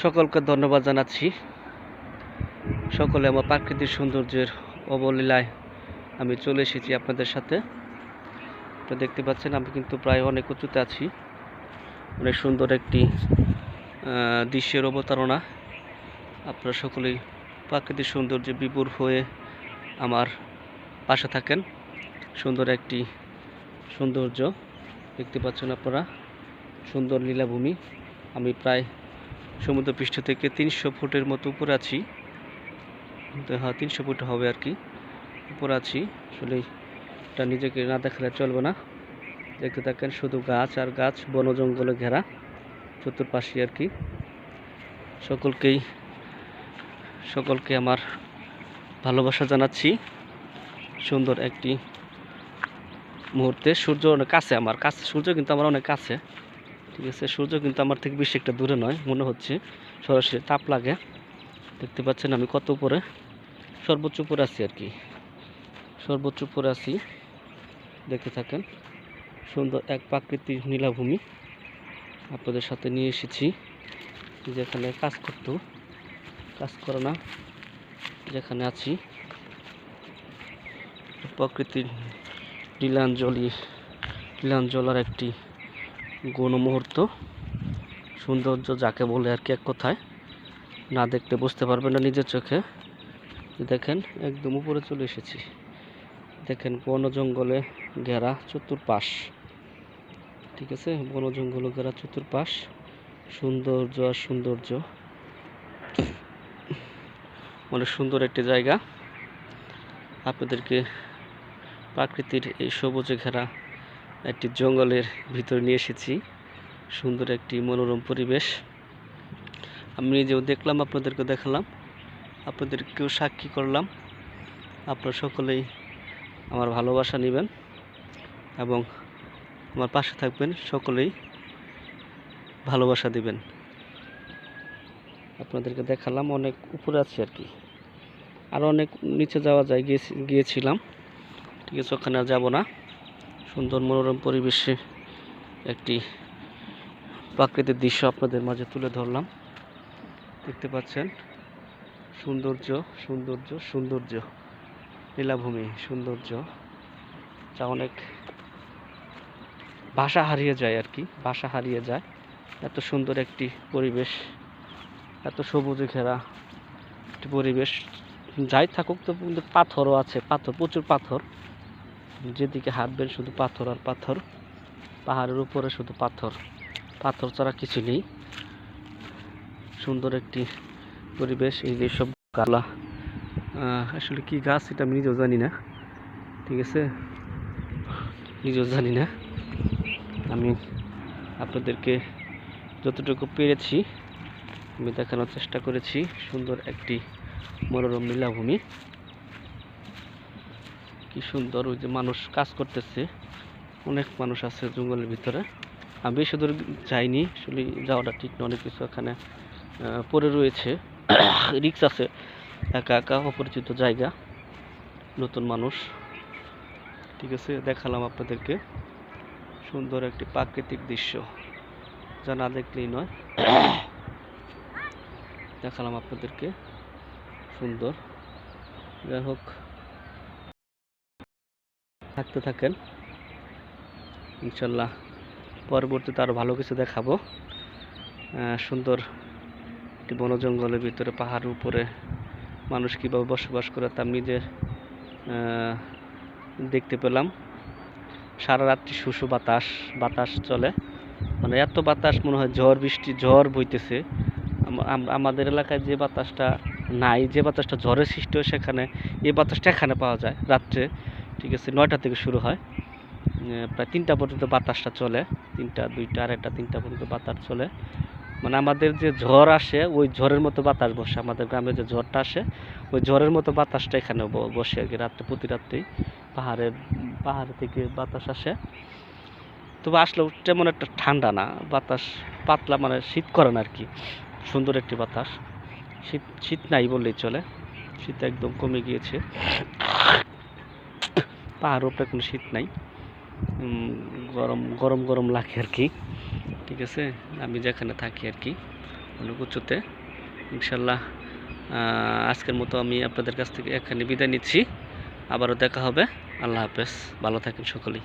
সকলকে ধন্যবাদ জানাচ্ছি। সকলে আমার প্রাকৃতিক সৌন্দর্যের অবলীলায় আমি চলে এসেছি আপনাদের সাথে। আপনারা দেখতে পাচ্ছেন আমি কিন্তু প্রায় অনেক উঁচুতে আছি। অনেক সুন্দর একটি দৃশ্যের অবতারণা। আপনারা সকলেই প্রাকৃতিক সৌন্দর্যে বিভোর হয়ে আমার পাশে থাকেন। সুন্দর একটি সৌন্দর্য দেখতে পাচ্ছেন আপনারা, সুন্দর নীলাভূমি। আমি প্রায় সমুদ্রপৃষ্ঠ থেকে 300 ফুটের মতো উপরে আছি। হ্যাঁ, 300 ফুট হবে আর কি উপরে আছি। আসলে এটা নিজেকে না দেখালে চলবে না। দেখতে থাকেন, শুধু গাছ আর গাছ, বন জঙ্গলে ঘেরা চতুর্পাশে আর কি। সকলকে আমার ভালোবাসা জানাচ্ছি। সুন্দর একটি মুহূর্তে সূর্য অনেক কাছে, আমার কাছে সূর্য কিন্তু আমার অনেক কাছে, ঠিক আছে। সূর্য কিন্তু আমার থেকে বেশি একটা দূরে নয়, মনে হচ্ছে সরাসরি তাপ লাগে। দেখতে পাচ্ছেন আমি কত উপরে, সর্বোচ্চ উপরে আছি আর কি, সর্বোচ্চ উপরে আছি। দেখতে থাকেন, সুন্দর এক প্রাকৃতিক নীলাভূমি আপনাদের সাথে নিয়ে এসেছি। যেখানে কাজ করে না, যেখানে আছি প্রকৃতির নীলাঞ্জলার একটি গণমুহূর্ত, সৌন্দর্য যাকে বলে আর কি, এক কথায় না দেখতে বুঝতে পারবেন না নিজের চোখে। দেখেন একদম উপরে চলে এসেছি। দেখেন বন জঙ্গলে ঘেরা চতুর্পাশ, ঠিক আছে, বন জঙ্গলে ঘেরা চতুর্পাশ, সৌন্দর্য আর সৌন্দর্য। অনেক সুন্দর একটি জায়গা। আপনাদেরকে প্রাকৃতির এই সবুজে ঘেরা একটি জঙ্গলের ভিতরে নিয়ে এসেছি। সুন্দর একটি মনোরম পরিবেশ আমি নিজেও দেখলাম, আপনাদেরকে দেখালাম, আপনাদেরকেও সাক্ষী করলাম। আপনারা সকলেই আমার ভালোবাসা নেবেন এবং আমার পাশে থাকবেন, সকলেই ভালোবাসা দিবেন। আপনাদেরকে দেখালাম, অনেক উপরে আছি আর কি, আরও অনেক নিচে যাওয়া যায়, গিয়েছিলাম, ঠিক আছে, ওখানে আর যাবো না। সুন্দর মনোরম পরিবেশে একটি প্রাকৃতিক দৃশ্য আপনাদের মাঝে তুলে ধরলাম। দেখতে পাচ্ছেন সৌন্দর্য, নীলাভূমি সৌন্দর্য, যা অনেক ভাষা হারিয়ে যায় আর কি, ভাষা হারিয়ে যায়। এত সুন্দর একটি পরিবেশ, এত সবুজে ঘেরা একটি পরিবেশ। যাই থাকুক তো কিন্তু পাথরও আছে, প্রচুর পাথর, যেদিকে হাঁটবেন শুধু পাথর আর পাথর। পাহাড়ের উপরে শুধু পাথর ছাড়া কিছু নেই। সুন্দর একটি পরিবেশ। এই যে সব গালা, আসলে কি গাছ এটা আমি নিজেও জানি না, ঠিক আছে, নিজেও জানি না। আমি আপনাদেরকে যতটুকু পেরেছি আমি দেখানোর চেষ্টা করেছি। সুন্দর একটি মনোরম নীলাভূমি, কি সুন্দর। ওই যে মানুষ কাজ করতেছে, অনেক মানুষ আছে জঙ্গলের ভিতরে। আমি বেশি দূর যাইনি, আসলে যাওয়াটা ঠিক না, অনেক কিছু এখানে পড়ে রয়েছে, রিক্স আছে, একা অপরিচিত জায়গা, নতুন মানুষ, ঠিক আছে। দেখালাম আপনাদেরকে সুন্দর একটি প্রাকৃতিক দৃশ্য, যা না দেখলেই নয়। দেখালাম আপনাদেরকে সুন্দর। যাই হোক, থাকতে থাকেন, ইনশাল্লাহ পরবর্তীতে আরও ভালো কিছু দেখাবো। সুন্দর একটি বন জঙ্গলের ভিতরে, পাহাড়ের উপরে মানুষ কীভাবে বসবাস করে তা নিজে দেখতে পেলাম। সারা রাত্রি শুশু বাতাস চলে, মানে এত বাতাস, মনে হয় ঝড় বইতেছে। আমাদের এলাকায় যে বাতাসটা নাই, যে বাতাসটা ঝড়ের সৃষ্টি হয়, সেখানে এই বাতাসটা এখানে পাওয়া যায় রাত্রে, ঠিক আছে। 9টা থেকে শুরু হয়, প্রায় 3টা পর্যন্ত বাতাসটা চলে, 3টা 2টা 3টা 3টা পর্যন্ত বাতাস চলে। মানে আমাদের যে ঝড় আসে, ওই ঝড়ের মতো বাতাস বসে, আমাদের গ্রামে যে ঝড়টা আসে ওই ঝড়ের মতো বাতাসটা এখানে বসে আর কি। প্রতি রাত্রেই পাহাড় থেকে বাতাস আসে, তবে আসলেও তেমন একটা ঠান্ডা না, বাতাস পাতলা, মানে শীত করে না আর কি। সুন্দর একটি বাতাস, শীত নাই বললেই চলে, শীত একদম কমে গিয়েছে। পাহাড়ের উপরে কোনো শীত নাই, গরম লাগে আর কি, ঠিক আছে। আমি যেখানে থাকি আর কি, অনেক উঁচুতে। ইনশাল্লাহ আজকের মতো আমি আপনাদের কাছ থেকে এখানে বিদায় নিচ্ছি। আবারও দেখা হবে। আল্লাহ হাফেজ, ভালো থাকেন সকলেই।